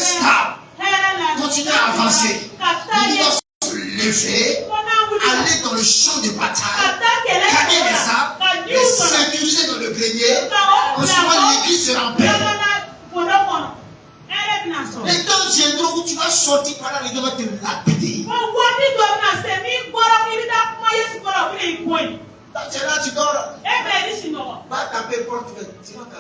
stable. Continuez à avancer. Il doit se lever, aller dans le champ de bataille, gagner les âmes, les sécuriser dans le grenier. Ensuite, l'église sera en paix. Les temps viendront où tu vas sortir par là, les gens vont te lapider. Quand tu es là, tu dors. Va taper porte ouverte. Sinon, ta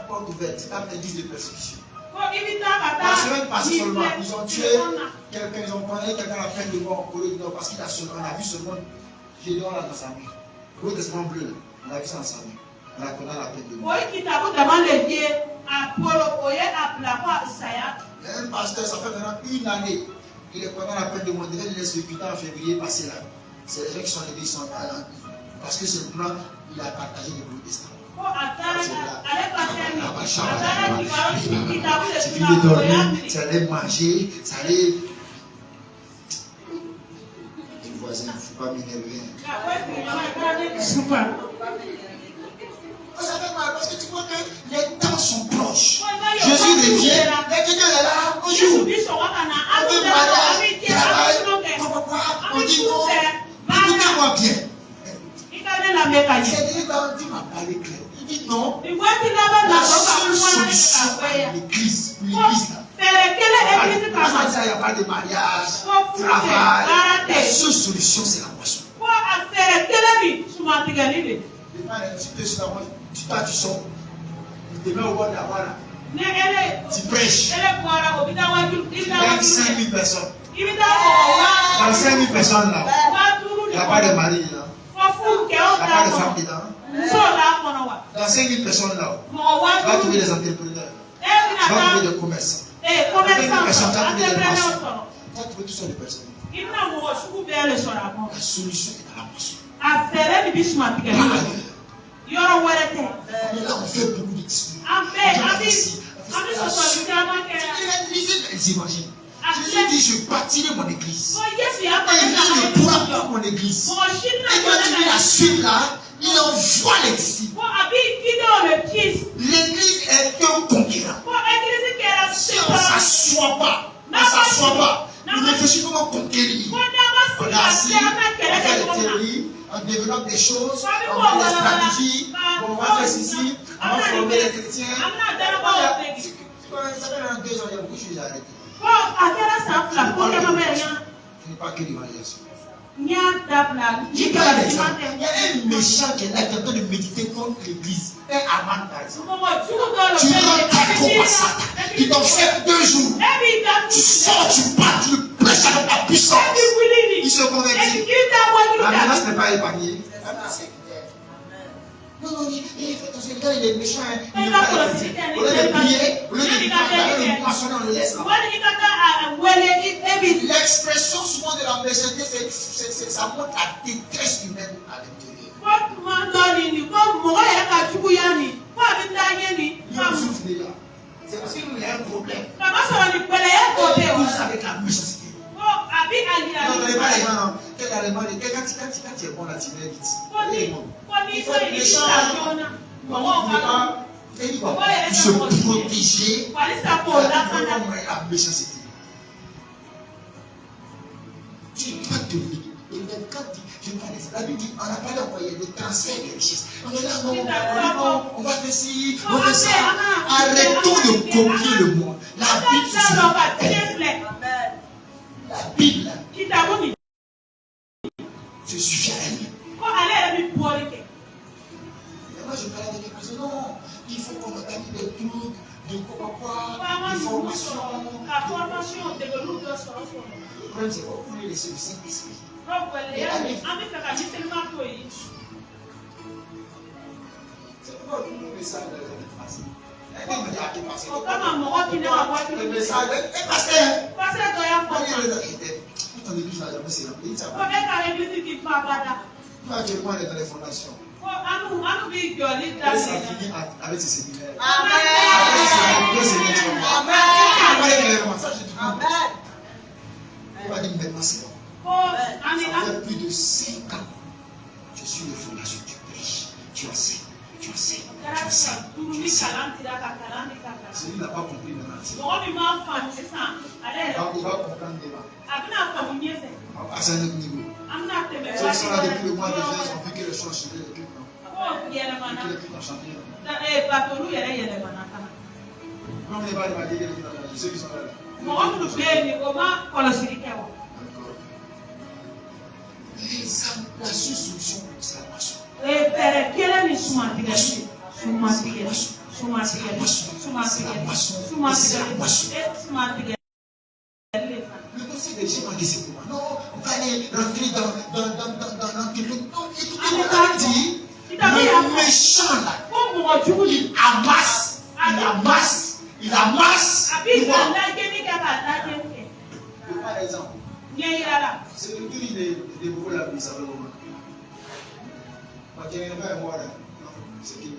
porte ouverte, tu tapes l'indice de persécution. La semaine passée seulement, ils ont tué quelqu'un, ils ont condamné quelqu'un à la peine de mort en Corée du Nord parce qu'il a seulement, on a vu seulement Gédéon là dans sa main. Le testament bleu là, on a vu ça dans sa main. On a condamné à la peine de mort. Un pasteur, ça fait maintenant une année, il est condamné à la peine de mort. Il devait l'exécuter en février passé là. C'est les gens qui sont levés, ils sont talents. Parce que ce plan, il a partagé les protestants. C'est fini de dormir, ça allait manger, ça allait. Les voisins, il ne faut pas m'énerver. Super. Ça fait mal parce que tu vois que les temps sont proches. Jésus revient, les gens est là, bonjour. On veut mariage, travail, on dit non. Écoutez-moi bien. C'est Dieu qui m'a parlé clair. Il dit non. La seule solution à l'église, il n'y a pas de mariage, travail. La seule solution, c'est la moisson. Tu sors, tu te mets au bord de la voie là. Tu prêches. Il y a 5000 personnes. Dans 5000 personnes là, il n'y a pas de mari là. Il n'y a pas de femme dedans. Dans 5000 personnes là, tu vas trouver des entrepreneurs. Tu vas trouver des commerçants. Dans 5000 personnes, tu vas trouver des maçons. Tu vas trouver toutes sortes de personnes. La solution est dans la moisson. Et là, on fait beaucoup de discours. Ils imaginent. Jésus dit, je bâtirai mon église. Et il ne pourra pas mon église. Et quand il dit la suite là, il envoie les disciples. L'église est un conquérant. Si on ne s'assoit pas, on ne réfléchit comment conquérir. On est assis, on fait des théories, on développe des choses, on fait des stratégies, on va faire ceci, on va former les chrétiens. Ça fait dans 2 ans, il y a beaucoup de choses à arrêter. Ce n'est pas que l'évangélisation. Il y a un méchant qui est là, qui est en train de méditer contre l'église. Un Aman par exemple. Tu rentres comme ça. Il t'en fait 2 jours. Tu sors, tu pars, tu le prêches avec la puissance. Il se convertit. La menace n'est pas épargnée. Non, il fait attention, le gars il est méchant, il ne veut pas être chrétien. Au lieu de prier, au lieu de moissonner, on le laisse là. L'expression souvent de la méchanceté, ça montre la détresse humaine à l'intérieur. Il souffre déjà. C'est parce qu'il y a un problème. Il pousse avec la méchanceté. Non, pas les gens, non. Quand tu es bon là, tu viens vite. Il faut être méchant. Il faut se protéger de la méchanceté. Tu dois te lire. Et même quand je parle de ça, la Bible dit, on n'a pas d'envoyer de transfert de richesse. On est là, non, on va faire ci, on va faire ça. Arrêtons de copier le monde. La Bible, la Bible, je suis à elle. Et moi, je parle avec les personnes, non, il faut qu'on organise des trucs, de quoi, des formations. Le problème, c'est qu'on peut laisser le Saint-Esprit. C'est pourquoi tout le message de la facile. Le message, ton église n'a jamais s'est remplie. Tu vas actuellement aller dans les fondations. Et ça finit avec ce séminaire. Amen. On va dire maintenant c'est bon. Ça fait plus de 5 ans. Je suis le fondation, tu prêches, tu enseignes, tu enseignes. Tu es sale. Celui n'a pas compris maintenant. Il va comprendre demain. À ce niveau. Ceux qui sont là depuis le mois de juin, ils ont vu que les choses ont changé. Les clips ont changé. Non, on n'est pas demandé que les clips ont changé. Ceux qui sont là. La seule solution, c'est la moisson. Le conseil des gens qui c'est pour moi. Non, on va aller rentrer dans l'entreprise. Non, il dit, le méchant là, il amasse. Par exemple, c'est le prix de vous la vie, ça va le moment. Quand il y a un peu moi là, c'est qui?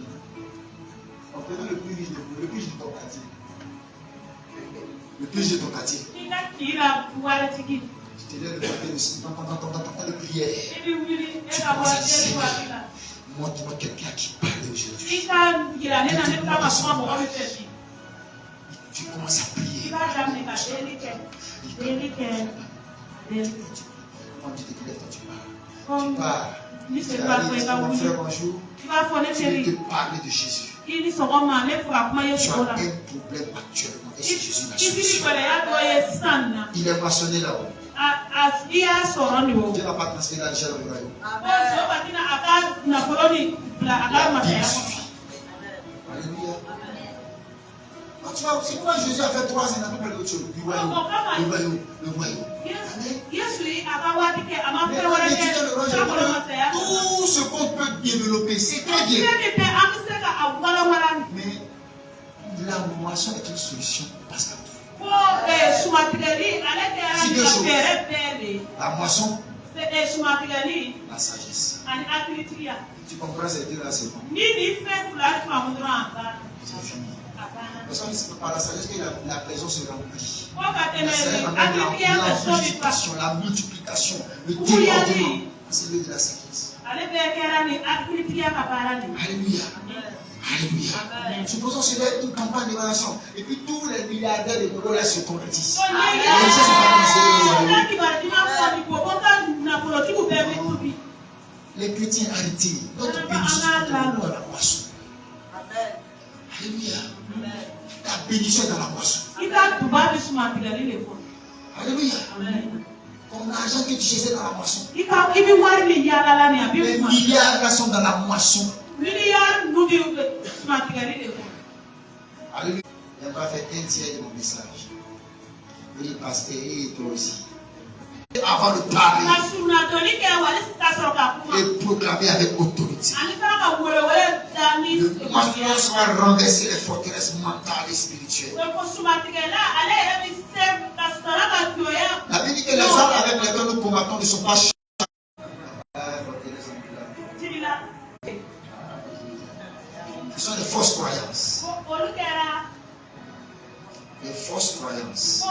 En prenant le plus riche de vous, le plus riche de ton quartier. Le plus riche de ton quartier. Je te donne le quartier dans le prière. Tu commences à dire, montre-moi quelqu'un qui parle aujourd'hui. Tu commences à prier. Quand tu te lèves, tu parles. Tu parles. Mon frère, bonjour. Je vais te parler de Jésus. Tu as un problème actuellement. Et c'est Jésus la solution. Il est moissonné là-haut. Dieu n'a pas transféré la richesse dans le royaume. La Bible suffit. Alléluia. C'est pourquoi Jésus a fait 3 ans, il n'a pas parlé d'autre chose. Du royaume. Le royaume. Tout ce qu'on peut développer, c'est très bien. Mais la moisson est une solution parce que la moisson, la sagesse. Tu comprends ces deux là, c'est bon. C'est fini. Parce que c'est par la sagesse que la maison se remplit. La sagesse amène la multiplication, le débordement. C'est le de la sagesse. Alléluia. Alléluia. Supposons que c'est une campagne de relation. Et puis tous les milliardaires de Congo là se convertissent. Les chrétiens arrêtés. Notre bénédiction est dans la moisson. Alléluia. La bénédiction est dans la moisson. Alléluia. Ton argent que tu cherchais dans la moisson. Les milliards là sont dans la moisson. Alléluia. On va faire un tiers de mon message. Oui, pasteur, et toi aussi. Avant de parler et proclamer avec autorité. Le moisson soit renverser les forteresses mentales et spirituelles. La Bible dit que les hommes avec lesquels nous combattons ne sont pas chers. Ce sont des fausses croyances. Des fausses croyances.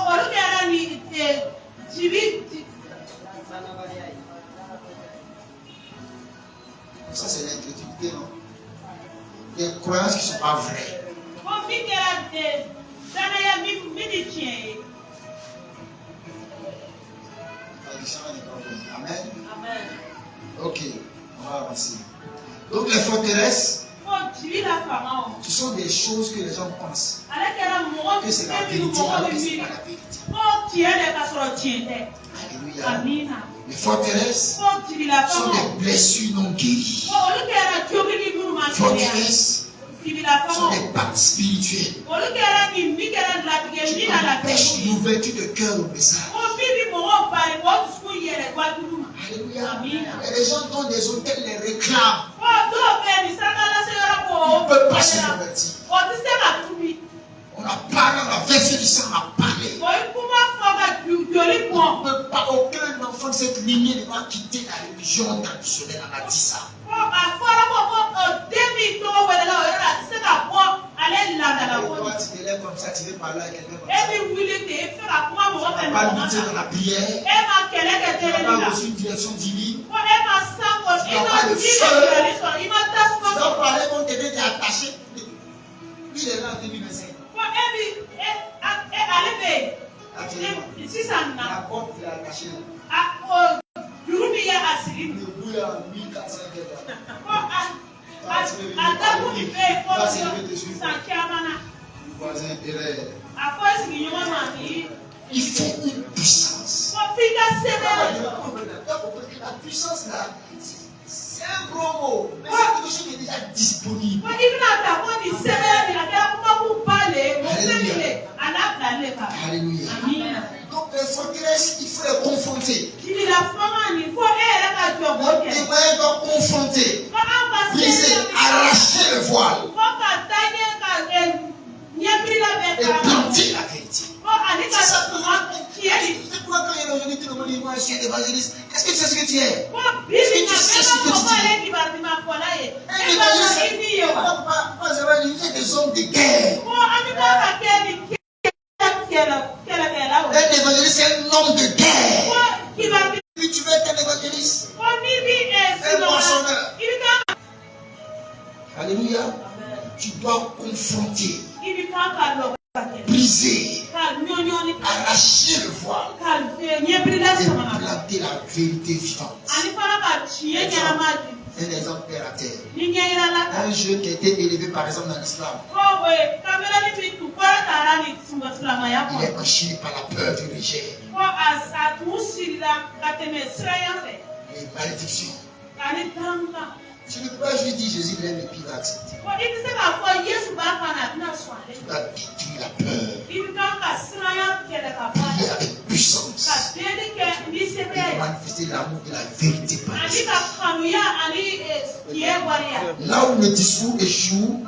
Ça, c'est l'incrédulité, non? Des croyances qui ne sont pas vraies. Amen. Amen. Ok, on va avancer. Donc, les forteresses, ce sont des choses que les gens pensent que c'est la vérité, alors que ce n'est pas la vérité. Alléluia. Les forteresses sont des blessures non guéries. Forteresses sont des pactes spirituels qui empêchent l'ouverture de cœur au message. Alléluia. Et les gens dont des hôtels les réclament. Ils ne peuvent pas se convertir. On a parlé, on a versé du sang, on a parlé. On ne peut pas, aucun enfant de cette lignée ne va quitter la religion traditionnelle. On a dit ça. Pourquoi tu te lèves comme ça, tu veux parler à quelqu'un comme ça? Tu n'as pas lutté dans la prière. Tu n'as pas reçu une direction divine. Tu n'as pas de feu. Tu dois parler comme quelqu'un qui est attaché. Actuellement. La porte de la cachée. Le bout à 1400 il faut une puissance. La puissance là, c'est un gros mot. Mais c'est quelque chose qui est déjà disponible. Alléluia. Donc les forteresses, il faut les confronter. Donc les moyens doivent confronter, briser, arracher le voile et planter la vérité. C'est ça c'est pourquoi quand il y a aujourd'hui tout le monde dit moi je suis évangéliste. Est-ce que tu sais ce que tu es? Est-ce que tu sais ce que tu dis? Un évangéliste, il y a des hommes de guerre. Un évangéliste, c'est un homme de guerre. Si tu veux être un évangéliste, un moissonneur. Alléluia. Tu dois confronter, briser, arracher le voile et planter la vérité vivante. Un exemple terre à terre. Un jeune qui a été élevé par exemple dans l'islam, il est enchaîné par la peur du rejet, les malédictions. Tu ne peux pas juste dire Jésus l'aime et puis il va accepter. Tu dois détruire la peur. Prier avec puissance. Et manifester l'amour de la vérité par là où le discours échoue,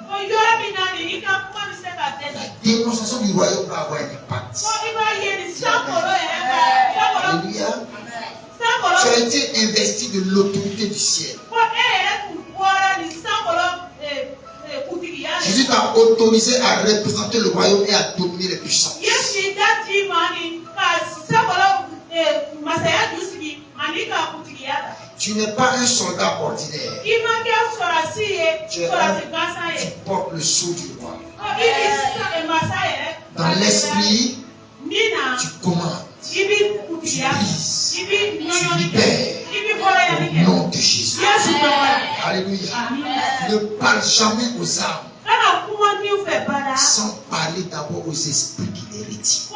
la démonstration du royaume va avoir un impact. Alléluia. Tu as été investi de l'autorité du ciel. Jésus t'a autorisé à représenter le royaume et à dominer les puissances. Tu n'es pas un soldat ordinaire. Tu portes le sceau du roi. Dans l'esprit, tu commandes, tu brises, tu libères au nom de Jésus. Alléluia. Ne parle jamais aux âmes sans parler d'abord aux esprits qui les retirent.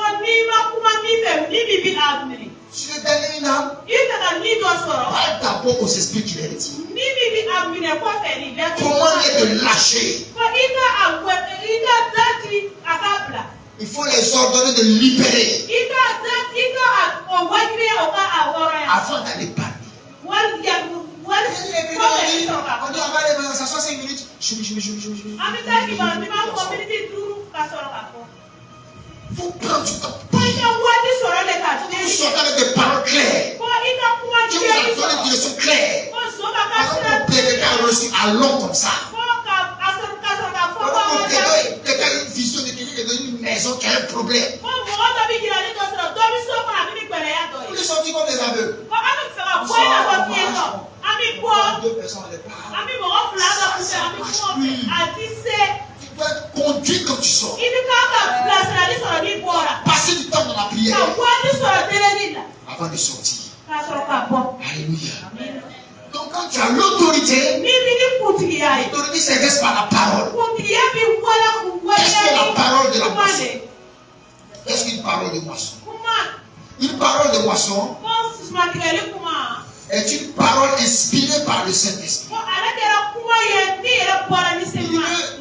Tu veux gagner une âme, parle d'abord aux esprits qui les retirent. Comment les lâcher? Il faut les ordonner de libérer avant d'aller parler. On dit on va aller s'asseoir 5 minutes. Faut prendre du temps. Vous sortez avec des paroles claires. Dieu vous a donné des directions claires. Quand quelqu'un a reçu à long comme ça. Quelqu'un a une vision de quelqu'un qui est dans une maison qui a un problème. Vous les sortez comme des aveugles. Deux personnes les parlent. Tu dois être conduit quand tu sors. Passer du temps dans la prière avant de sortir. Alléluia. Donc quand tu as l'autorité, l'autorité s'exerce par la parole. Qu'est-ce que la parole de la moisson? Qu'est-ce qu'une parole de moisson? Une parole de moisson est une parole inspirée par le Saint-Esprit.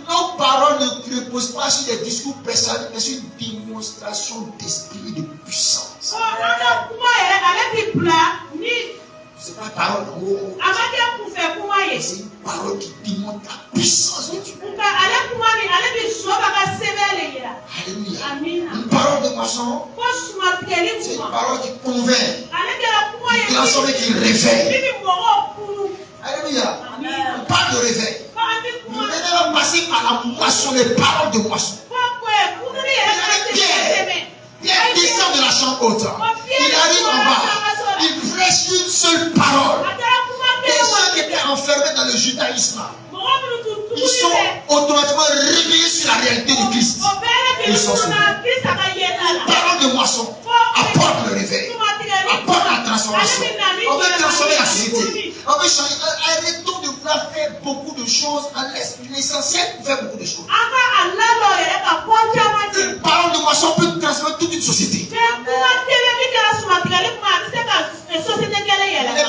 Nos paroles ne reposent pas sur des discours personnels, mais sur une démonstration d'esprit et de puissance. C'est pas une parole en haut. C'est une parole qui démontre la puissance de Dieu. Alléluia. Une parole de moisson, c'est une parole qui convainc, qui transforme, qui réveille. Alléluia. On parle de réveil. Nous devons passer par la moisson, les paroles de moisson. Pierre descend de la chambre haute. Il arrive en bas. Il prêche une seule parole. Les gens qui étaient enfermés dans le judaïsme, ils sont automatiquement réveillés sur la réalité de Christ. Ils sont sauvés. Parole de moisson. transformer. On veut transformer la société. On veut changer. Arrêtons de vouloir faire beaucoup de choses. L'essentiel pour faire beaucoup de choses. Une parole de moisson peut transformer toute une société. J'ai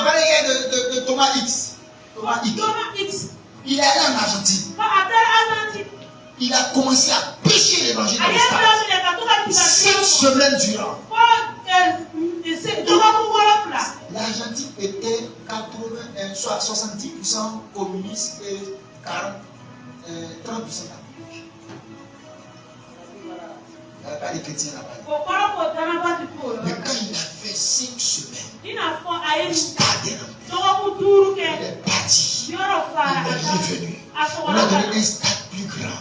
parlé hier de Thomas X. Thomas X. Il est allé en Argentine. Il a commencé à prêcher l'évangile dans les States. 7 semaines durant. L'Argentine était 70% communiste et 30% catholique. Il n'y avait pas de chrétiens là-bas. Mais quand il a fait 5 semaines, le stade est rempli. Il est parti. Il est revenu. On a donné un stade plus grand.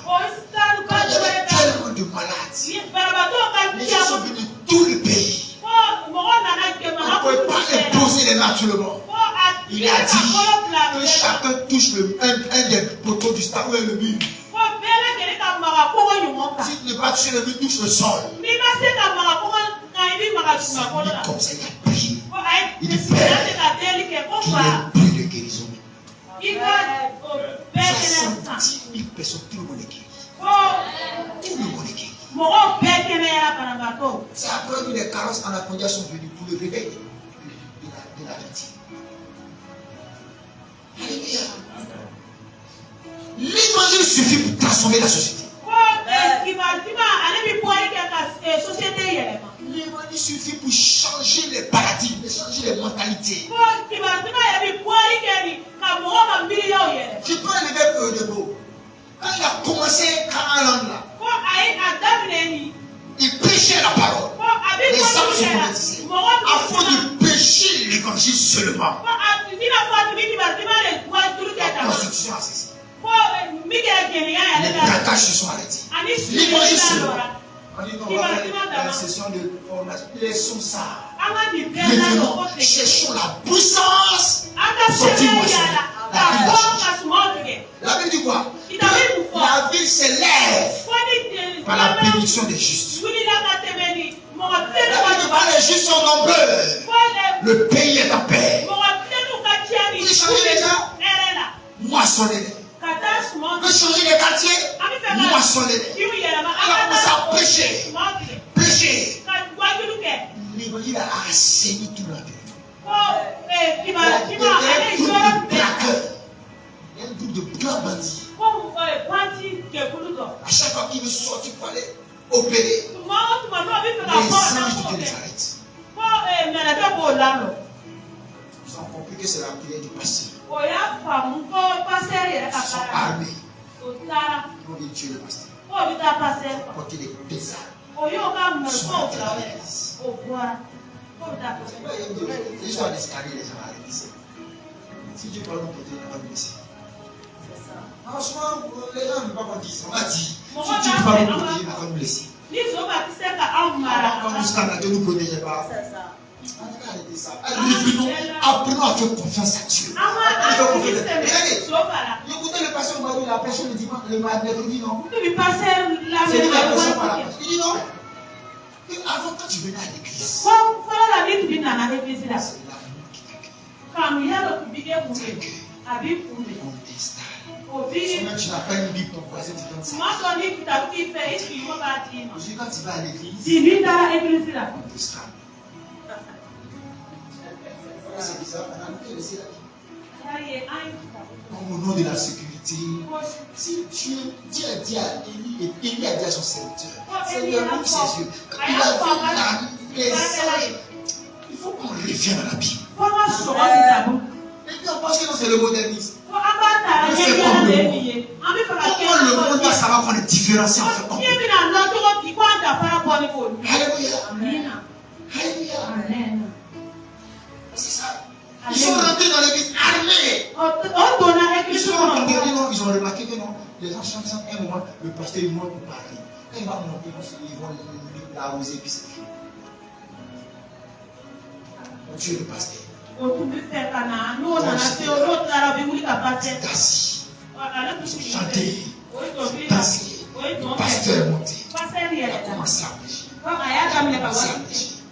Il y avait tellement de malades. Les gens sont venus de tout le pays. On ne pouvait pas imposer les mains tout le monde. Il a dit que chacun touche un des poteaux du stade ou le mur. Si tu ne pas toucher le mur, touche le sol. Comme ça, il a prié. Il dit, Père, qu'il y ait plus de guérison. 70 000 personnes, tout le monde est guéri. Tout le monde est guéri. C'est après que les carrosses en Akondia sont venus pour le réveil de l'Argentine. Alléluia. L'évangile suffit pour transformer la société. L'évangile suffit pour changer les paradigmes, changer les mentalités. Je peux enlever peu de mots. Quand il a commencé Canaan là, il prêchait la parole. Les hommes se convertissaient. Afin de prêcher l'évangile seulement. La constitution a cessé. Les braquages se sont arrêtés. L'évangile seulement. On dit qu'on va faire la session de formation. Laissons ça. Revenons. Cherchons la puissance. Sortir la La Bible dit quoi? La ville s'élève par la bénédiction des justes. La Bible dit pas les justes sont nombreux. Le pays est en paix. Vous changez les gens? Moissonnez-les. Vous changez les quartiers? Moissonnez-les. Alors on commence à prêcher. Prêcher. L'évangile a assaini tout le monde. Il y a un groupe de braqueurs bandits. À chaque fois qu'il veut sortir pour aller opérer, les anges de Dieu les arrêtent. Ils ont compris que c'est la prière du pasteur. Ils sont armés. Ils ont dit Dieu le pasteur. Apporter des armes. Ils sont rentrés dans l'église. L'histoire d'escalier, les gens arrêtent ici. Si Dieu parle de nous côté, il va nous laisser. Franchement, les gens ne veulent pas qu'on dise. On va dire. Si Dieu parle de nous côté, il va nous laisser. Quand nous scandalons, Dieu ne nous protégeait pas. Apprenons à faire confiance à Dieu. Regardez, écoutez le pasteur Madou, la personne le dimanche, le mercredi, non? C'est lui la personne par la personne. Il dit non. Avant, quand tu venais à l'église, c'est l'amour qui t'accueille. On t'installe. Même tu n'as pas une Bible, ton voisin dit comme ça. Aujourd'hui, quand tu vas à l'église, on te scrape. C'est bizarre, on a pu laisser la vie. Comme au nom de la sécurité, si Dieu a dit à Élie, et Élie a dit à son serviteur, Seigneur, ouvre ses yeux. Quand il a vu les anges, il faut qu'on revienne à la Bible. Et puis on pense que c'est le modernisme. On fait comme le monde. Comment le monde va savoir qu'on est différencié en fait comme le monde? Alléluia. Alléluia. C'est ça. Ils sont rentrés dans l'église armés. Ils ont remarqué que non, les gens chantent un moment, le pasteur il monte pour parler. Quand il va monter, ils vont l'arroser puis c'est fini. On tue le pasteur. Assis. Chanter. Danser. Le pasteur est monté. Il a commencé à prêcher. Il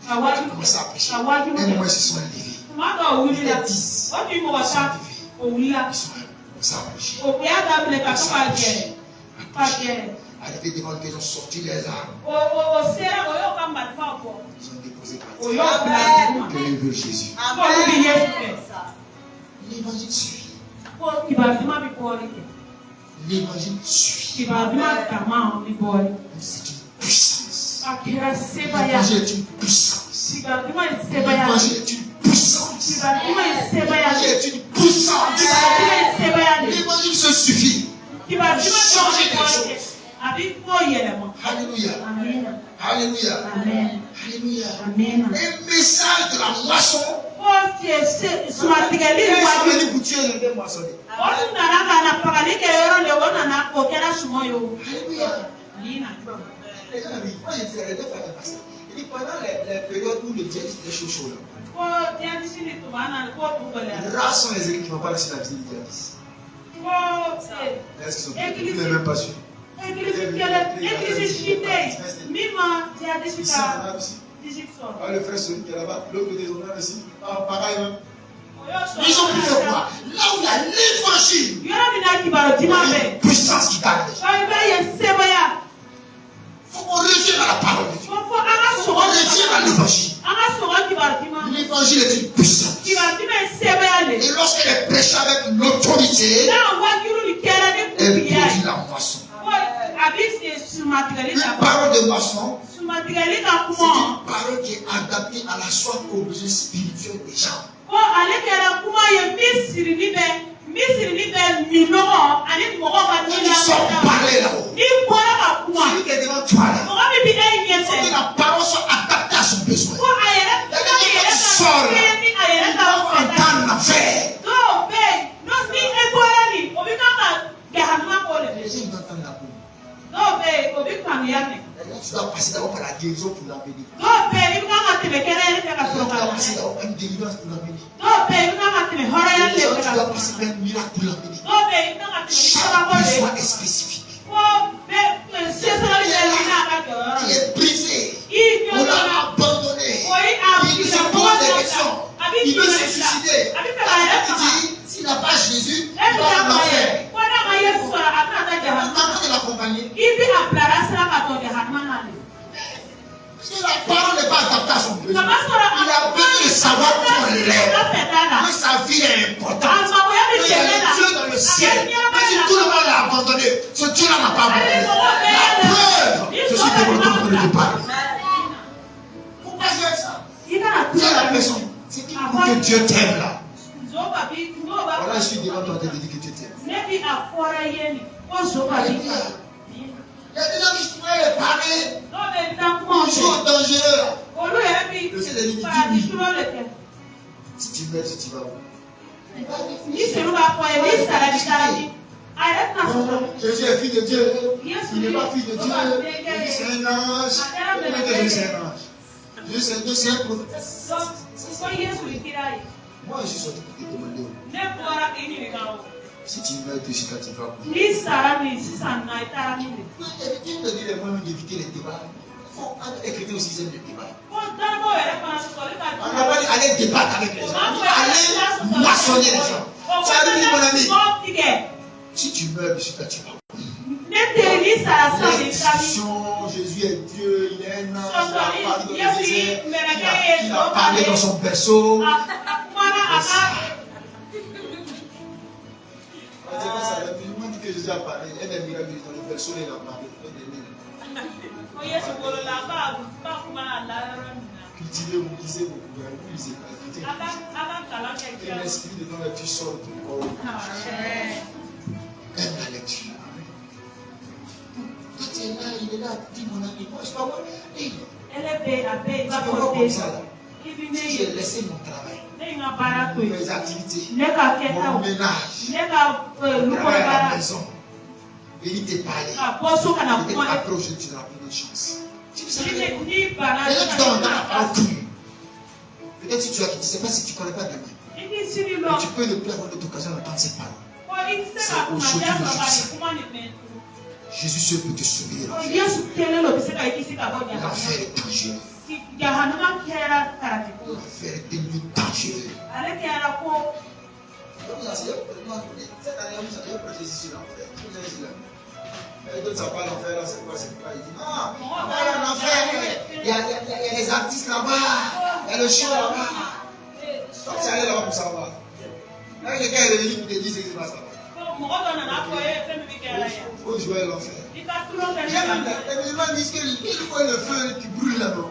a commencé à prêcher. Un moment ils se sont levés. Les 10. Ils sont approchés. Arrivés devant lequel ils ont sorti les armes. Ils ont déposé par terre. Que veut Jésus. L'évangile suffit. L'évangile suffit. C'est une puissance. L'évangile est une puissance. L'évangile est une puissance. L'évangile est une puissance. L'évangile se suffit. Changer les choses. Alléluia. Alléluia. Alléluia. Un message de la moisson. Ils sont venus pour tuer les moissonneurs. Alléluia. Moi je disais, les deux frères passaient. Il dit pendant les périodes où le diable était chaud là. Rares sont les églises qui ne vont pas laisser la visite du diable. Est-ce qu'ils sont venus? Vous n'avez même pas su. Le frère celui qui est là-bas, l'autre côté, ils ont là aussi. Pareil même. Ils ont pu faire quoi? Là où il y a l'évangile, il y a une puissance qui gagne. Il faut qu'on revienne à la parole de Dieu. Il faut qu'on revienne à l'évangile. L'évangile est une puissance. Et lorsqu'elle est prêchée avec l'autorité, elle produit la moisson. Une parole de moisson, c'est une parole qui est adaptée à la soif aux besoins spirituels des gens. Ils sont parlés là-haut. Celui qui est devant toi là, il faut que la parole soit adaptée à son besoin. Quand tu sors là, il faut entendre l'affaire. Les gens entendent la parole. Tu dois passer d'abord par la guérison pour l'amener. Tu dois passer d'abord par une délivrance pour l'amener. Tu dois passer par un miracle pour l'amener. Chaque besoin est spécifique. Il est brisé. On l'a abandonné. Il se pose des questions. Il veut se suicider. Il dit, s'il n'a pas Jésus, il va en enfer. Comment de l'accompagner? Parce que la parole n'est pas adaptée à son besoin. Il a besoin de savoir comment elle est. Que sa vie est importante. Il y a le Dieu dans le ciel. Mais si tout le monde l'a abandonné, ce Dieu-là n'a pas abandonné. La preuve, je suis développé de départ. Pourquoi je fais ça? Dieu est la personne. C'est qui pour que Dieu t'aime là? Voilà, je suis devant toi en train de dire que Dieu t'aime. Il y a des gens qui se pourraient les parler. Ils sont dangereux là. Le ciel est dit oui. Si tu meurs, si tu vas où? Jésus est fils de Dieu. Il n'est pas fils de Dieu. C'est un ange. C'est un ange. Jésus c'est un prophète. Moi je suis sorti pour te demander. Si tu meurs, tu sais quand tu vas où? Il me dit les moyens d'éviter les débats. Les chrétiens aussi ils aiment les débats. On n'a pas dit aller débattre avec les gens. Aller moissonner les gens. Tu as dit mon ami. Si tu meurs, je sais quand tu vas où? L'institution, Jésus est Dieu, il est un ange, il a parlé dans son berceau. On dit que Jésus a parlé, il y a des miracles dans le berceau, il a parlé. Cultivez, vous lisez beaucoup, vous lisez pas. Et l'esprit dedans, tu sors de ton corps. Aime la lecture. Quand tu es là, il est là, dis mon ami, moi je ne sais pas moi. Comme ça là. Si j'ai laissé mon travail, mes activités, mon ménage, mon travail à la maison, venir te parler, peut-être après aujourd'hui tu n'auras plus de chance. Tu sais, peut-être tu dois entendre la parole crue. Peut-être si tu as quitté, je ne sais pas si tu ne connais pas demain. Mais tu peux ne plus avoir d'autre occasion d'entendre cette parole. C'est aujourd'hui le jour. Jésus seul peut te sauver. L'enfer est dangereux. L'enfer est devenu dangereux. Cette année, vous savez, prêcher sur l'enfer. Et d'autres, ça parle l'enfer, là, c'est quoi? C'est quoi? Il dit, non, l'enfer, il y a les artistes là-bas, il y a le show là-bas. Toi, tu es allé là-bas pour savoir. Là, quelqu'un est revenu pour te dire ce qui se passe là-bas. Il faut jouer à l'enfer. Les musulmans disent que le feu qui brûle là-bas.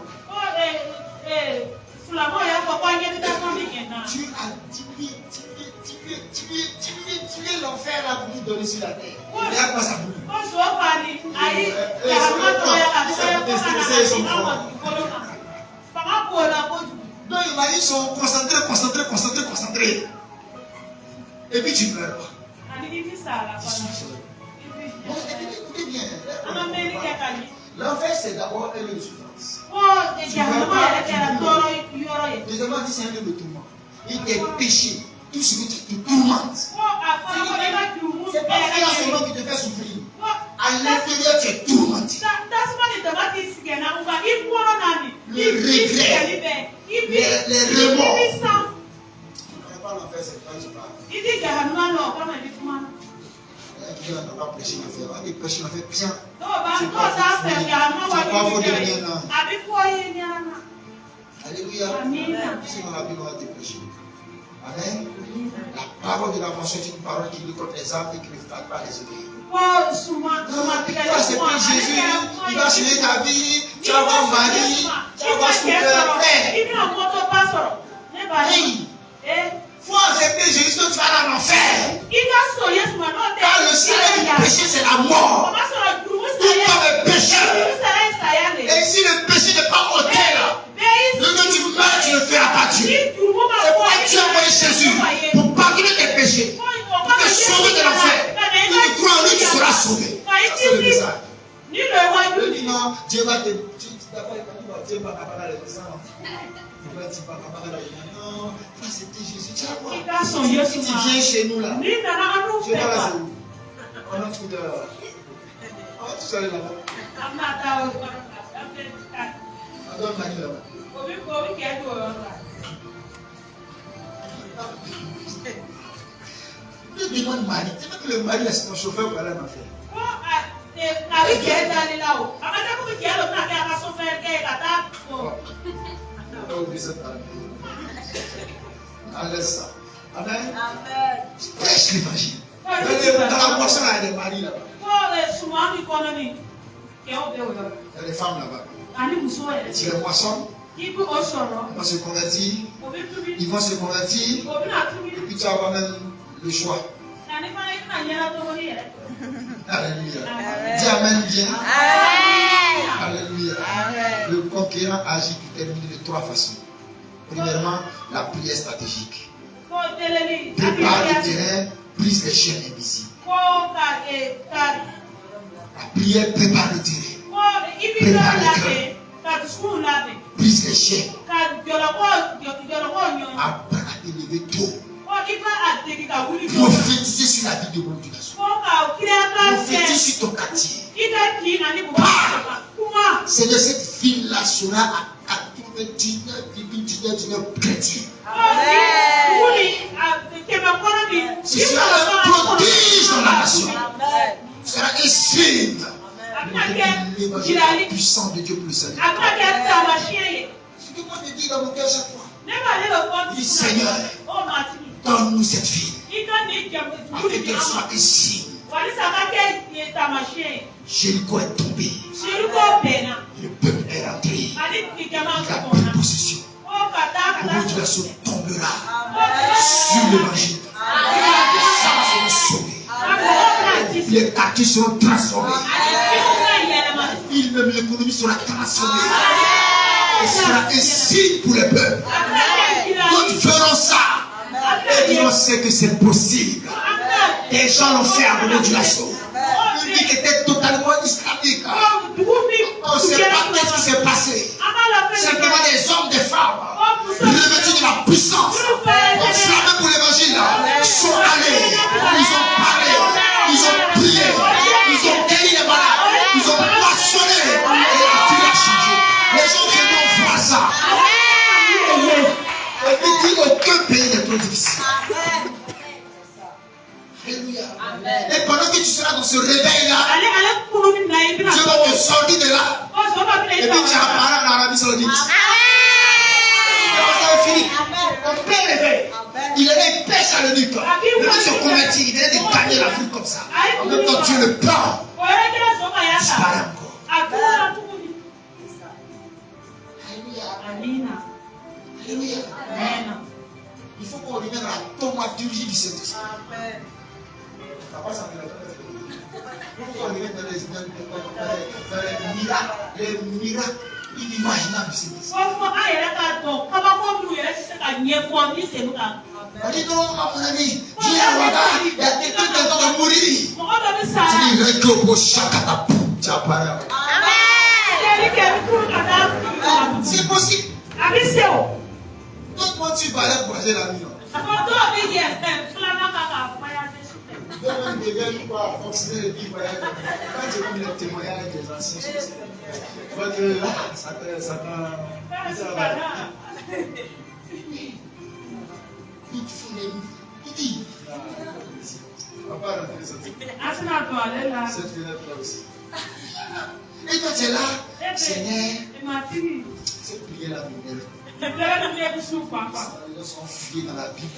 Tu as tué l'enfer là pour nous donner sur la terre. Regarde pas ça brûle. Donc ils sont concentrés. Et puis tu meurs. Écoutez bien. L'enfer c'est d'abord un lieu de souffrance. Deuxièmement, c'est un lieu de tourment. Il est péché. Tout ce que tu te tourmentes. C'est pas forcément qui te fait souffrir. À l'intérieur, tu es tourmenté. Le regret, les remords. Je ne connais pas l'enfer, c'est quand je parle. On n'a pas prêché l'enfer. On a prêché l'enfer bien. Tu n'as pas volé le bien. Alléluia. Sinon la Bible va te prêcher. Amen. La parole de la mention est une parole qui lui contre les âmes et qui ne flatte pas les oreilles. Toi, c'est pas Jésus, il va changer ta vie, tu vas avoir un mari, tu vas avoir son cœur frère. Faut accepter Jésus, sinon tu vas dans l'enfer. Car le salaire du péché, c'est la mort. Tout comme le péché. Et si le péché n'est pas ôté là, le jour tu meurs, tu ne feras pas Dieu. C'est pourquoi tu as envoyé Jésus pour pardonner tes péchés, pour te sauver de l'enfer. Si tu crois en lui, tu seras sauvé. C'est le message. Le dit non, Dieu va te. Dieu va t'apprendre les présents. Non, faut accepter Jésus. Tu vas voir. Si tu viens chez nous là, tu vas là, c'est où? On a tout de là. On va tous aller là-bas. On donne Mani là-bas. Je demande Mani. C'est pas que le mari est ton chauffeur pour aller en enfer. Enlève ça. Amen. Prêche l'évangile. Dans la boisson, il y a des maris là-bas. Il y a des femmes là-bas. Si les poissons vont se convertir, ils vont se convertir, et puis tu vas avoir même le choix. Alléluia. Dis Amen bien. Alléluia. Le conquérant agit pour terminer de trois façons. Premièrement, la prière stratégique. Prépare le terrain, brise les chaînes invisibles. La prière prépare le terrain. Prépare le cœur. Brise les chaînes. Apprends à te lever tôt. Prophétiser sur la vie de mon Dieu. Prophétise sur ton quartier. C'est de cette ville-là sera à 99,19 chrétiens. Ce sera un prodige dans la nation. Ce sera un signe. L'évangile puissant de Dieu pour le salut. Ce que moi je dis dans mon cœur chaque fois. Dis Seigneur, donne-nous cette ville. Afin qu'elle soit un signe. Jéricho est tombé. Le peuple est rentré. Il a pris possession. Le mot de la sauve tombera sur l'évangile. Les âmes seront sauvées. Les quartiers seront transformés. Même l'économie sera transformée. Et ce sera un signe pour les peuples. D'autres feront ça. Et diront c'est que c'est possible. Des gens l'ont fait à moment du lasso. Une vie qui était totalement islamique. On ne sait pas ce qui s'est passé. Simplement des hommes, des femmes, revêtus de la puissance, enflammés pour l'évangile, sont allés. Ils ont parlé. Ils ont prié. Ils ont guéri les malades. Ils ont poissonné. Et la vie a changé. Les gens viennent voir tu seras dans ce réveil-là, Dieu va te sortir de là. Et puis tu apparais en Arabie Saoudite. Ça va finir. En plein réveil. Il avait une pêche à l'eunuque. Il venait se convertir. Il venait de gagner l'Afrique comme ça. En même temps, Dieu le prend. Il disparaît encore. Alléluia. Alléluia. Il faut qu'on revienne à la thaumaturgie du Saint-Esprit. Il faut qu'on revienne dans les miracles inimaginables du Saint-Esprit. On dit non, mon ami, Dieu est Ouaga, il y a quelqu'un qui est en train de mourir. Tu apparais. C'est possible. Donc, quand tu parlais pour aller la nuit, je ne viens pas fonctionner les vies voyages. Quand j'ai vu les témoignages des anciens, je vois que ça il dit, on va pas rentrer cette fenêtre là aussi. Et toi tu es là, Seigneur, cette prière là m'énerve. Les gens sont fouillés dans la Bible.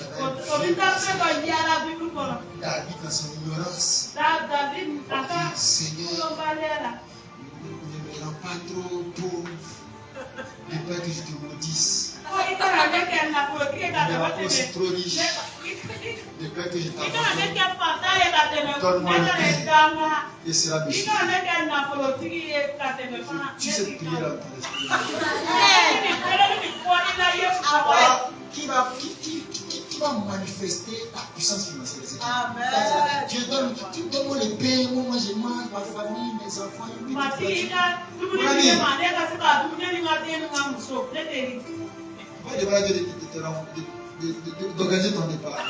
David dans son ignorance. Seigneur, ne me rends pas trop pauvre. Je peur que je te maudisse. Ne me rends pas aussi trop riche. Je peur que je t'abandonne. Donne-moi le pain et sera béni. Tu sais prier dans ton esprit. Qui va manifester la puissance financière? Dieu donne-moi le pain, moi je mange, ma famille, mes enfants. D'organiser ton départ.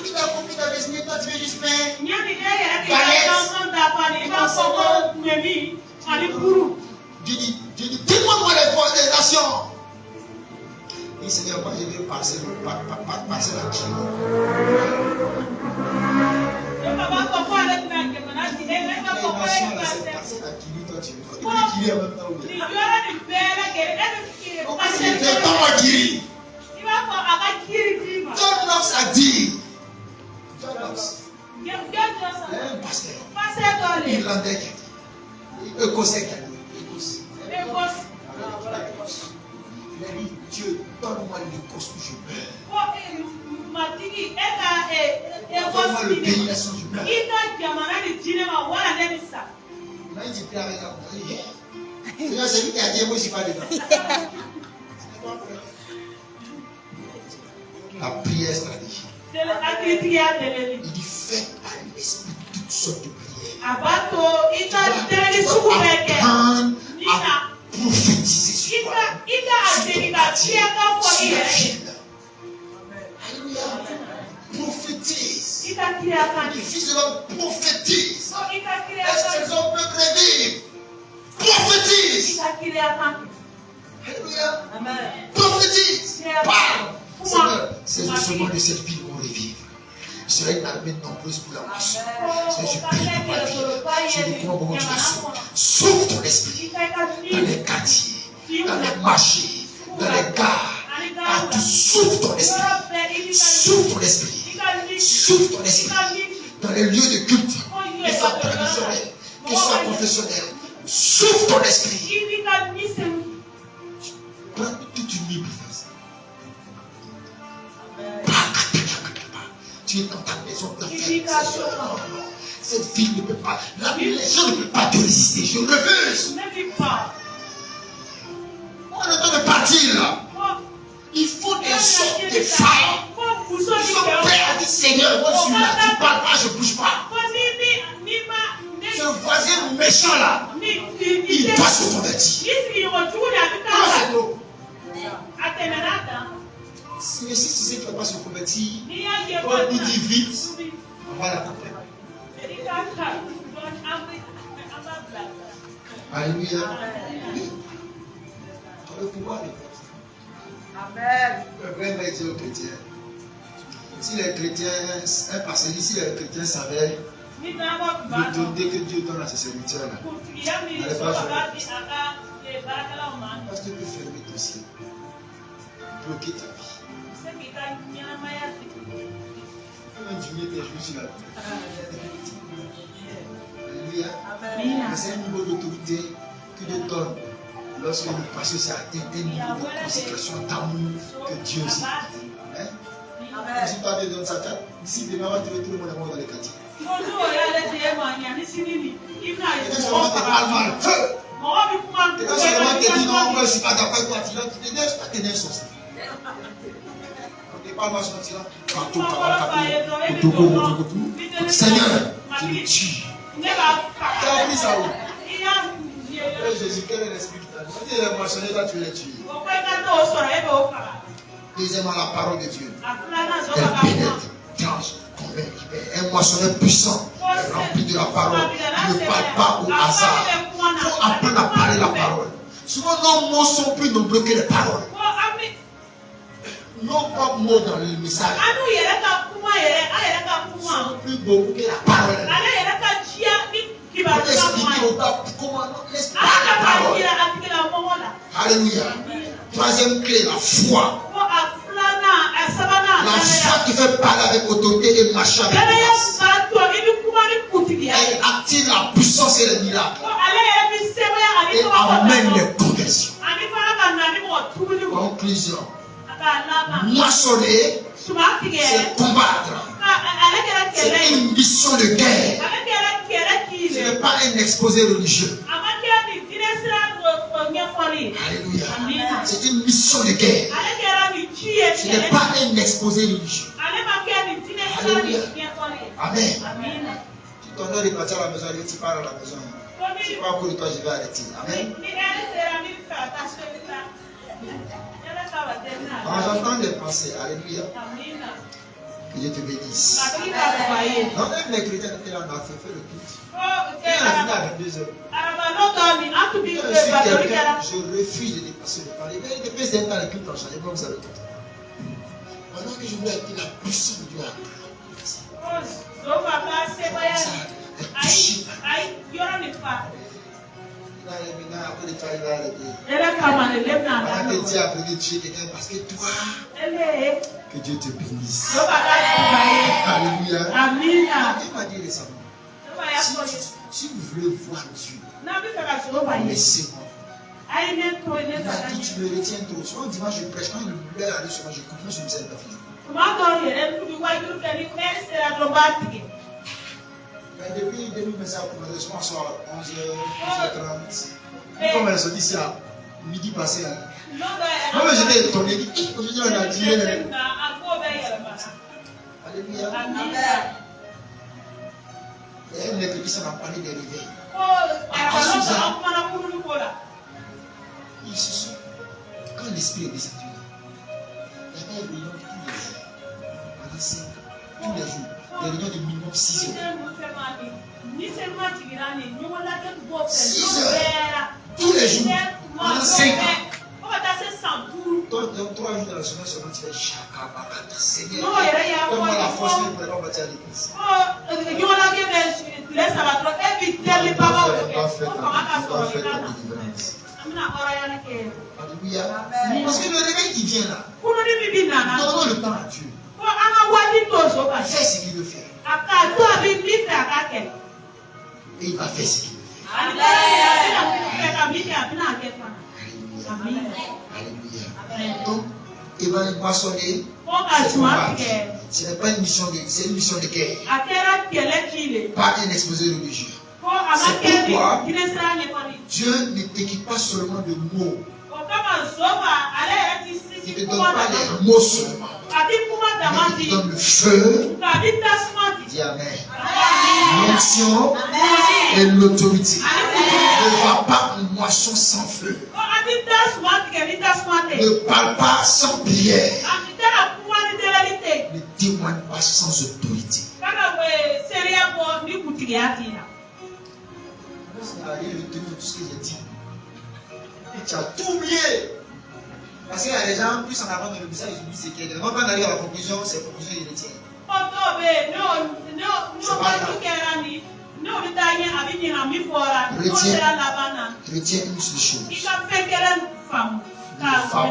Tu as compris ta destinée, toi tu veux juste pain. Dieu dit, témoigne-moi les nations. Et Seigneur, moi je vais passer la kilo. Les nations, c'est passer la kilo, toi tu veux. Tu veux kilo en même temps. Donne-moi kiri. John Knox a dit. John Knox. Un pasteur. Irlandais qui a dit. Écossais qui a dit. Il a dit, Dieu, donne-moi l'Écosse où je meurs. Donne-moi le pays là sans je meurs. Il a dit, Seigneur, c'est lui qui a dit, moi je ne suis pas dedans. La prière stratégique. Il dit, faites par l'esprit toutes sortes de prières. Apprendre à prophétiser sur toi. Alléluia. Prophétise. Les fils de l'homme prophétisent. Est-ce que les hommes peuvent rêver? Prophétise. Alléluia. Prophétise. Parle. Seigneur, c'est seulement de cette ville qu'on revivre. Je serai une armée nombreuse pour la moisson. Seigneur, je prie pour ma vie. Je le crois au moment de Dieu. Souffle ton esprit dans les quartiers, dans les marchés, dans les gares. Tu souffle ton esprit. Souffle ton esprit. Souffle ton esprit. Dans les lieux de culte, qu'ils soient traditionnels, qu'ils soient confessionnels. Souffle ton esprit. Prends toute une nuit pour faire ça. Tu es dans ta maison d'affaires. Cette fille ne peut pas. Les gens ne peuvent pas te résister. Je refuse. On est en train de partir là. Il faut des sortes de femmes. Ils sont prêts à dire Seigneur, moi je suis là. Tu parles pas, je ne bouge pas. Ce voisin méchant là, il doit se convertir. Comment c'est beau? Mais si tu sais qu'il ne va pas se convertir, on nous dit vite, on va l'attendre. Alléluia. Tu as le pouvoir de faire ça. Amen. Le vrai va dire aux chrétiens, Si les chrétiens, parce que si les chrétiens savaient l'autorité que Dieu donne à ses serviteurs-là, n'allez pas jouer. Parce que tu peux fermer ton ciel, bloquer ta vie. Tu peux diminuer tes jours sur la vie. Alléluia. Mais c'est un niveau d'autorité que Dieu donne lorsque le passé s'est atteint un niveau de consécration, d'amour que Dieu aussi. Si pas Dieu donne sa tête, d'ici demain, on va trouver tout le monde dans les quartiers. Et seulement te parle mal. Feu! Et quand seulement te dit non, moi je ne suis pas d'accord avec toi, tu n'es pas ténèbres sorcier. On te parle mal sur le tyran. Seigneur, je le tue. Tu as appris ça où? Jésus, quel est l'esprit qui t'a dit? Quand il est moissonné, toi tu l'as tué. Deuxièmement, la parole de Dieu. Elle pénètre, tranche, convainc. Un moissonneur puissant, rempli de la parole. Il ne parle pas au hasard. Il faut apprendre à parler la parole. Souvent, nos mots sont plus nombreux que les paroles. Non pas mots dans le message. Sont plus beaucoup que la parole. Pour expliquer au pape comment expliquer la parole. Alléluia. Troisième clé, la foi. La foi qui fait parler avec autorité et marcher avec grâce. Elle active la puissance et les miracles. Et amène les conversions. Conclusion. Moissonner, c'est combattre. C'est une mission de guerre. Ce n'est pas un exposé religieux. Alléluia. C'est une mission de guerre. Ce n'est pas un exposé religieux. Alléluia. Amen. Tu t'en as reparti à la maison, tu pars à la maison. Je ne sais pas pour toi, je vais arrêter. Amen. J'entends des pensées. Alléluia. Que Dieu te bénisse. Non, même les chrétiens étaient là, on a fait le culte. On a fini à 22h. Je refuse de dépasser le parler. Mais depuis un temps, le culte a changé, comme vous avez compris. Pendant que je voulais être la puissance de Dieu à parce que toi, que Dieu te bénisse. Alléluia. Il m'a dit récemment, si vous voulez voir Dieu, laissez-moi. Il m'a dit, tu me retiens trop. Souvent, dimanche, je prêche. Quand il voulait aller sur moi, je comprends sur le ciel de la fille. Mais depuis 2025, on commence souvent soir 11h, 11h30. Comme elle se dit, c'est à midi passé. Moi, j'étais étonné. Aujourd'hui, on a dit. Alléluia. Et elle n'est que qui s'en a parlé des réveils. Ils se sont. Quand l'esprit est descendu, il y avait une réunion tous les jours. Pendant 5 ans. Tous les jours. Des réunions de minimum 6 heures. 6 heures. Tous les jours. Pendant 5 ans. Donc 3 jours dans la semaine seulement, tu fais Chakabakata. Seigneur, donne-moi la force pour ne pas bâtir à l'église. Alléluia. Parce que le réveil qui vient là, donnons le temps à Dieu. Fais ce qu'il veut faire. Et il va faire ce qu'il veut faire. Alléluia. Donc, il va moissonner. Ce n'est pas une mission de guerre, c'est une mission de guerre. Pas un exposé religieux. C'est pourquoi Dieu ne t'équipe pas seulement de mots. Il ne te donne pas les mots seulement. Mais il te donne le feu. Dis Amen. L'onction et l'autorité. Ne va pas en moisson sans feu. Ne parle pas sans prière. Ne témoigne pas sans autorité. Ça n'a rien retenu de tout ce que j'ai dit. Tu as tout oublié. Parce qu'il y a des gens plus en avant de le message, ils disent c'est qu'il y a des gens quand on arrive à la conclusion, c'est la conclusion, il retient. Retiens une seule chose. Ne va pas en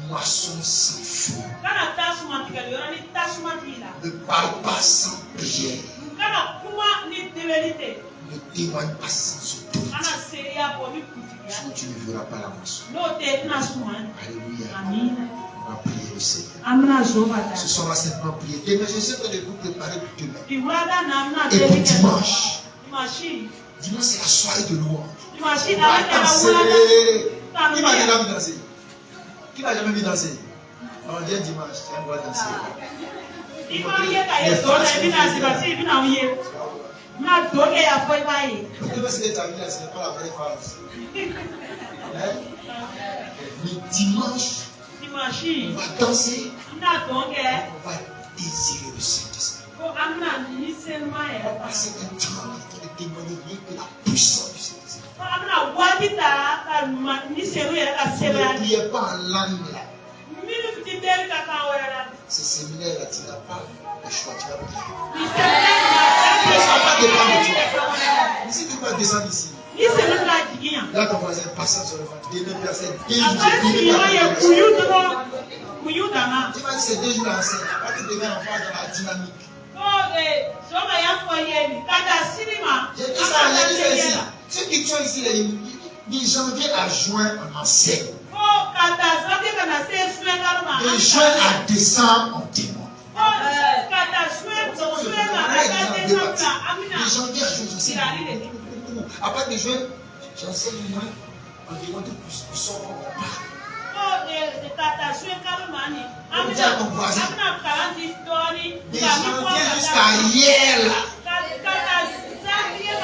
moisson sans feu. Ne parle pas sans prière. Ne témoigne pas sans autorité. Sinon tu ne verras pas la moisson. Alléluia. Amen. On va prier le Seigneur. Ce soir, on va simplement prier. Demain, je sais que vous préparez pour demain. Et pour dimanche. Dimanche, c'est la soirée de louange. On va danser. Qui m'a déjà vu danser? Qui m'a jamais vu danser? On vient dimanche, on va danser. Mais dimanche, on va danser. On va désirer le Saint-Esprit. On va passer un temps de témoigner que la puissance du Saint-Esprit. Ne priez pas en langue. Ce séminaire-là, tu n'as pas le choix, tu vas prier. Ça ne va pas dépendre de toi. Si tu vas descendre ici, là ton voisin passe sur le ventre, demain personne, 2 jours, tu vas dire c'est 2 jours ensemble, pas que demain on va dans la dynamique. J'ai dit ça ici. Ceux qui sont ici, de janvier à juin, on enseigne. De juin à décembre, on témoigne. De janvier à juin, j'enseigne. Après de juin, j'enseigne moins environ de plus. Nous sommes en bas. On dit à ton voisin. De janvier jusqu'à hier là.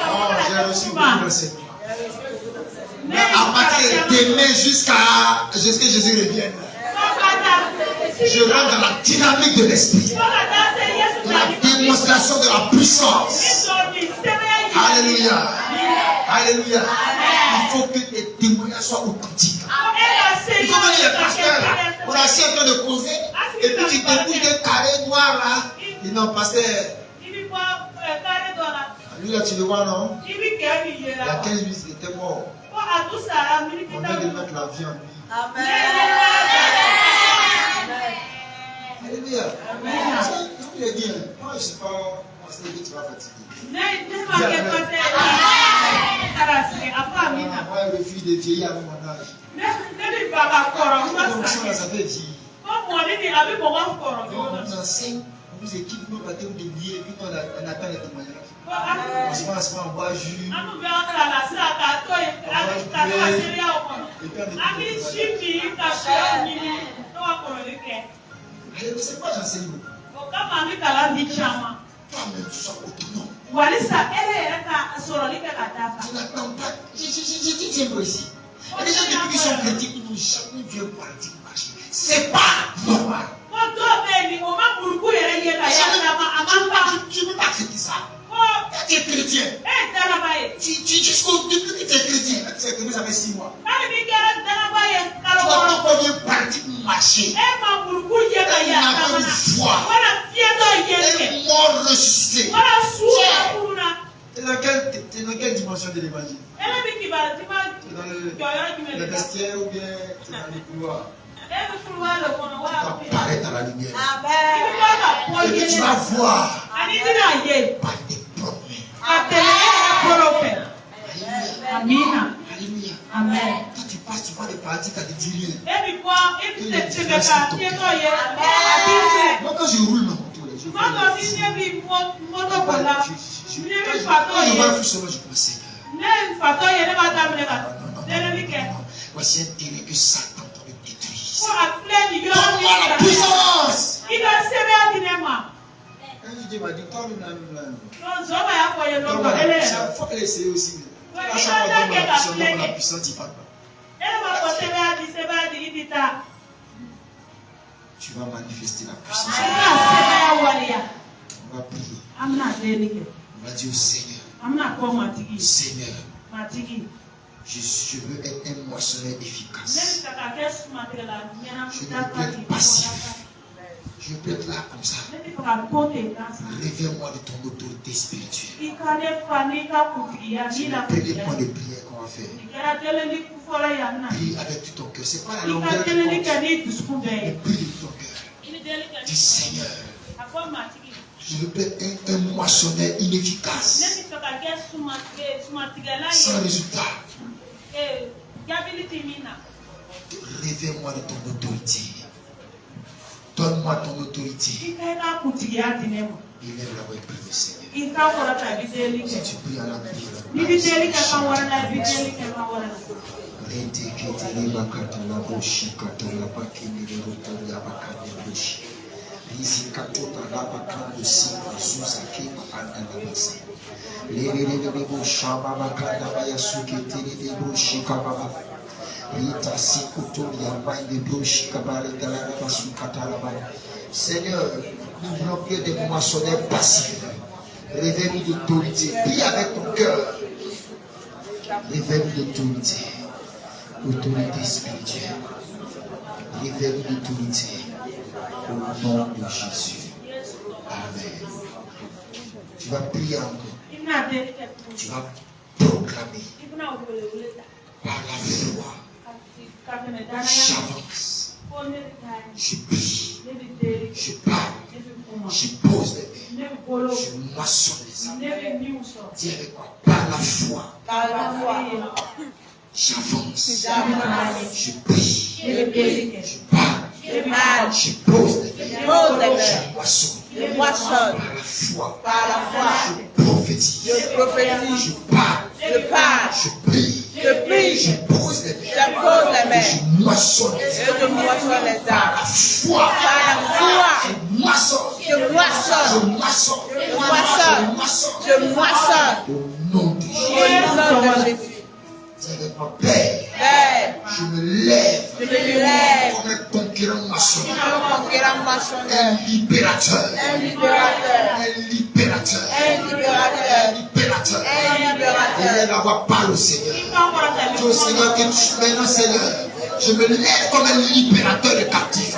Oh, j'ai reçu beaucoup d'enseignements. Mais à partir de demain jusqu'à ce que Jésus revienne, je rentre dans la dynamique de l'esprit, de la démonstration de la puissance. Alléluia. Alléluia. Il faut que tes témoignages soient authentiques. Il faut que les pasteurs, on a assis en train de causer, et puis tu débouches d'un carré noir là. Ils n'ont pasteur. Lui là, tu le vois, non? Il y a 15 minutes, il était mort. On vient de mettre la vie en lui. Amen. Alléluia. Je voulais dire, moi je ne sais pas penser que tu vas fatiguer. Moi, je refuse de vieillir avec mon âge. Donc, ça fait vieillir. On nous enseigne, on nous équipe, nous battons des billets, et puis on attend les témoignages. On se passe en bois jus. Allez, c'est quoi j'enseigne beaucoup? Toi-même, tu sois autonome. Tu n'attends pas. Je dis tiens ici. Il y a des gens depuis qu'ils sont chrétiens, ils n'ont jamais vu un politique marcher. C'est pas normal. Je ne peux pas accepter ça. Tu es chrétien. Depuis que tu es chrétien, tu es chrétien, ça fait 6 mois. Tu n'as pas combien de pratiques marcher. Elle n'a pas une foi. Elle est morte ressuscitée. Tu es dans quelle dimension de l'évangile? Tu es dans le vestiaire ou bien tu es dans le couloir? Tu vas paraître à la lumière. Et puis tu vas voir par tes propres mains. Alléluia. Alléluia. Amen. Quand tu passes, tu vois des pratiques à te dire rien. Moi, quand je roule ma moto, je vois un fou seulement, je pense Seigneur. Non. Voici un terrain que Satan t'aurait détruit. Donne-moi la puissance. Quand Dieu m'a dit, donne-moi la puissance. Il faut qu'elle essaye aussi. À chaque fois, donne-moi la puissance, il ne parle pas. Tu vas manifester la puissance. On va prier. On va dire au Seigneur. Seigneur, Je veux être un moissonneur efficace. Je ne veux plus être passif. Je peux être là comme ça. Réveille-moi de ton autorité spirituelle. C'est le premier point de prière qu'on va faire. Prie avec tout ton cœur. Ce n'est pas la longueur qui compte. Mais prie de tout ton cœur. Dis Seigneur, je veux être un moissonneur inefficace. Sans résultat. Réveille-moi de ton autorité. Donne-moi ton autorité. Élève la voix et prie le Seigneur. Si tu pries à la prière, Seigneur, nous voulons plus des moissonneurs passifs. Réveille-nous d'autorité. Prie avec ton cœur. Réveille-nous d'autorité. Autorité spirituelle. Réveille-nous d'autorité. Au nom de Jésus. Amen. Tu vas prier encore. Tu vas proclamer. Par la foi. J'avance. Je prie. Je parle. Je pose les mains. Je moissonne les âmes. Dis avec moi. Par la foi. J'avance. Je prie. Je parle. Je pose les mains. Je moissonne. Par la foi. Je prophétise. Je parle. Je prie. Je pose les mains. Je moissonne les âmes. Par la foi. Je moissonne. Au nom de Jésus. Dis avec moi, Père, je me lève comme un conquérant maçonneur, un libérateur. Et la voix parle au Seigneur. Dis au Seigneur que maintenant, Seigneur, je me lève comme un libérateur de captifs.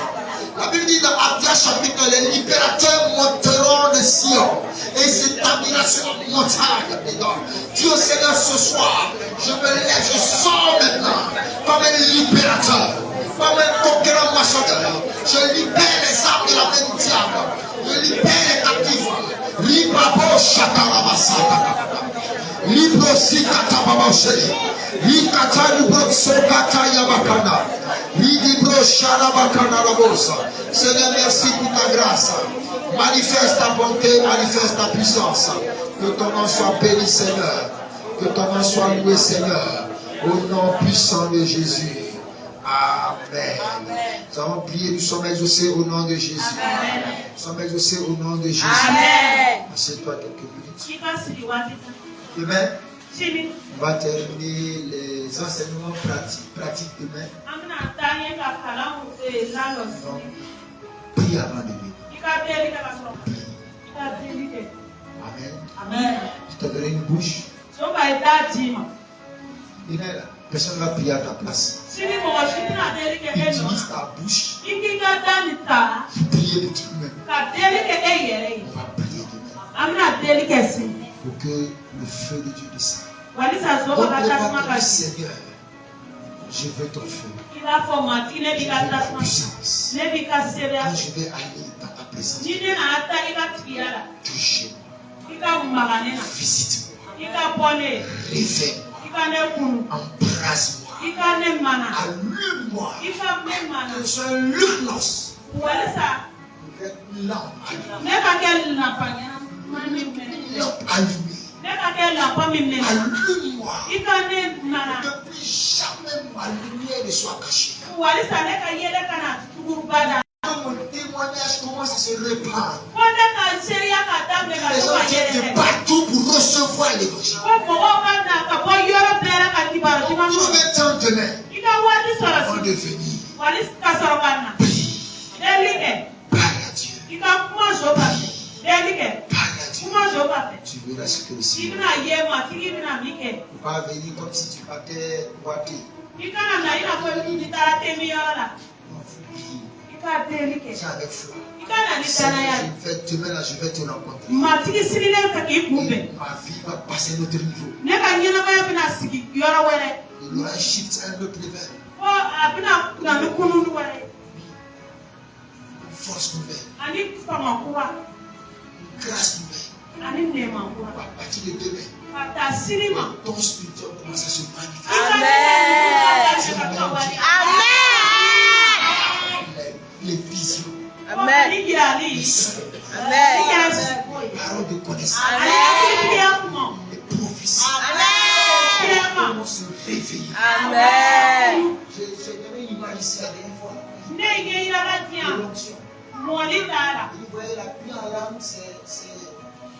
La Bible dit dans Abdia chapitre, les libérateurs monteront de Sion et s'établiront sur la montagne. Dis au Seigneur ce soir, je me lève, je sors maintenant comme un libérateur, comme un conquérant moissonneur. Je libère les âmes de la même diable. Je libère les captifs. Librabo shakarabasaka. Libro sikatababasheli. Likata libro sokata yabakana. Libro sharabakana rabosa. Seigneur, merci pour ta grâce. Manifeste ta bonté, manifeste ta puissance. Que ton nom soit béni, Seigneur. Que ton nom soit loué, Seigneur. Au nom puissant de Jésus. Amen. Nous avons prié, nous sommes exaucés au nom de Jésus. Amen. Nous sommes exaucés au nom de Jésus. Amen. Assieds-toi quelques minutes. Demain, on va terminer les enseignements pratiques demain. Donc, prie avant de venir. Amen. Je te donnerai une bouche. Demain, là, personne ne va prier à ta place. Utilise ta bouche pour prier de toi-même. On va prier demain pour que le feu de Dieu descende. Donc, Seigneur, je veux ton feu. Je veux ta puissance. Quand je vais aller dans ta présence, touche-moi. Visite-moi. Réveille-moi. Embrasse-moi. Allume-moi. Que je sois un luminos. Une lampe allumée. Allume-moi. Que plus jamais ma lumière ne soit cachée. Que mon témoignage commence à se répandre. Les gens viennent de partout pour recevoir l'évangile. Je vais t'en donner avant de venir. Prie. Parle à Dieu. Parle à Dieu. Tu verras ce que le Seigneur ne faut pas venir comme si tu partais boiter. Non, il faut prier. C'est avec foi. Demain là, je vais te rencontrer. Ma vie va passer à un autre niveau. Il y aura un shift à un autre level. Une force nouvelle. Une grâce nouvelle. À partir de demain, le ton spirituel commence à se manifester. Les visions. Amen. Les paroles de connaissance. Les prophéties. Comment se réveiller. Amen. J'ai donné une image ici la dernière fois. L'onction. Vous voyez la pluie en larmes, c'est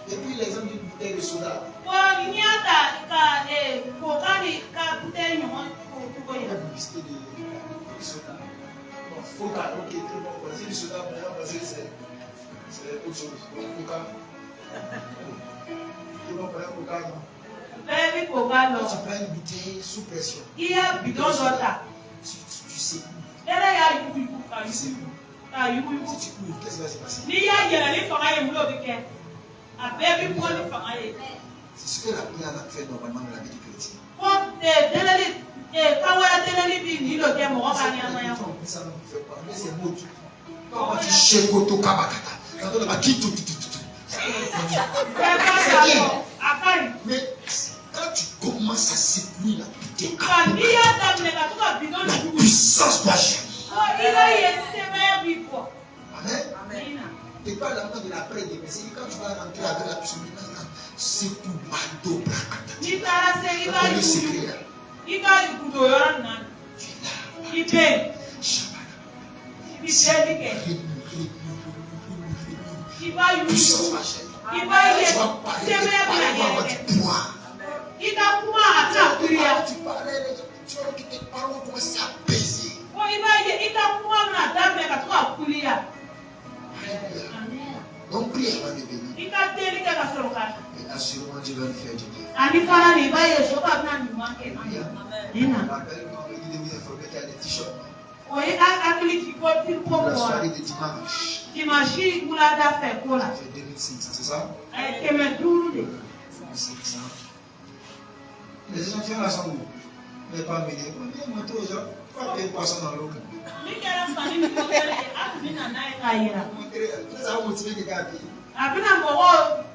depuis l'exemple d'une bouteille de soda. La publicité de soda. Coca, ok, très bon. C'est du soda, mais c'est autre chose. Coca. Tu vas prendre Coca, non? Quand tu prends une bouteille sous pression, tu sais plus. Tu sais plus. Si tu ouvres, qu'est-ce qui va se passer? C'est ce que la prière va faire normalement dans la vie du chrétien. C'est beau. Quand tu chekoto kabakata, quand on a qui tout. Mais quand tu commences à secouer la bouteille, la puissance doit changer. Amen. Tu parles maintenant de la prière des messieurs. Quand tu vas rentrer avec la puissance, c'est tout mando brakata. Tu as le secret. Tu es là. Puissance va changer. Tu vas parler du pouvoir. Tu parlais, tu vois que tes paroles commencent à peser. Donc prie avant de venir. Et assurément Dieu va nous faire du bien. Je rappelle quand on dit de vous informer qu'il y a des t-shirts. Pour la soirée de dimanche. C'est 2500, c'est ça? 2500. Les gens qui ont la chambre, mais pas amener. On vient montrer aux gens. Pas payer une poisson dans l'eau. Ça va motiver quelqu'un à payer.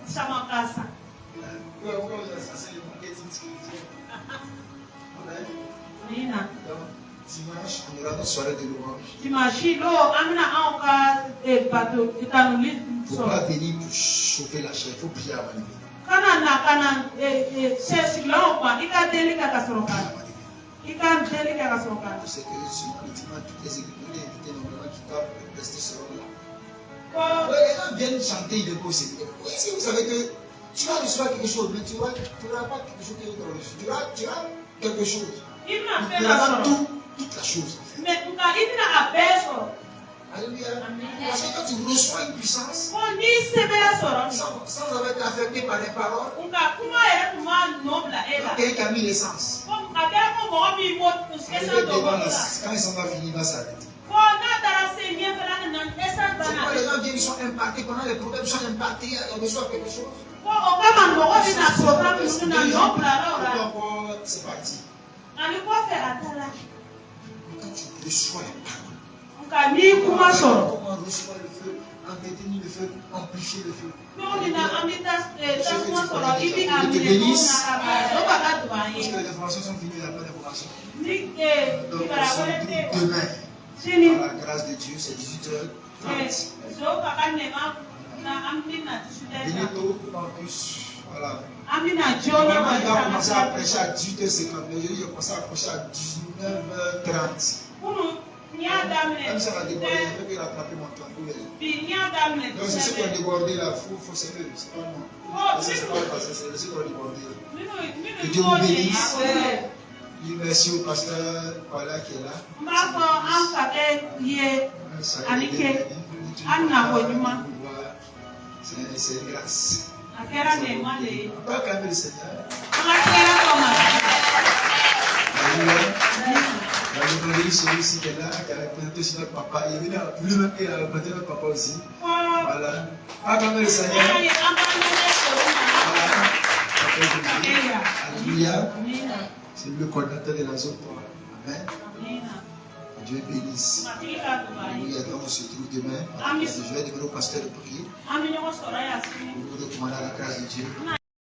C'est le marketing spirituel. Dimanche, on aura notre soirée de louange. Il ne faut pas venir pour chauffer la chair, il faut prier avant de venir. Je sais que sur le dimanche, toutes les équipes invités normalement qui doivent rester seront là. Les gens viennent chanter, ils déposent. Si vous savez que tu vas recevoir quelque chose, mais tu n'auras pas quelque chose qui est reçu. Tu auras quelque chose. Tu n'auras pas toute la chose. Alléluia. Parce que quand tu reçois une puissance, sans avoir été affecté par les paroles, quelqu'un qui a mis l'essence. Quand ils sont pas finis, il va s'arrêter. Les gens viennent, ils sont impactés. Pendant les problèmes, ils sont impactés. Ils reçoivent quelque chose. C'est parti. Quand tu reçois la parole, comment recevoir le feu, entretenir le feu, amplifier le feu. Je te bénisse. Parce que les informations sont finies, la pleine information. Donc, on se retrouve demain. Par la grâce de Dieu, c'est 18h30. Venez tôt pour en plus. Voilà. Normalement, il va commencer à prêcher à 18h50, mais je commence à prêcher à 19h30. Même si on a débordé, il faut qu'il rattrape mon temps. Donc, c'est ceux qui ont débordé là, il faut c'est eux, c'est pas moi. C'est pas passé, c'est ceux qui ont débordé. Que Dieu vous bénisse. Merci au pasteur Paula qui est là. C'est une grâce. Pas calmer le Seigneur. Le celui-ci qui est là, qui a représenté sur notre papa, il est venu lui-même qui a représenté notre papa aussi. Voilà. Pas calmer le Seigneur. Voilà. Alléluia. C'est lui le coordinateur de la zone 3. Amen. Dieu bénisse. Alléluia. Donc on se trouve demain. Je vais demander au pasteur de prier. Pour nous recommander à la grâce de Dieu.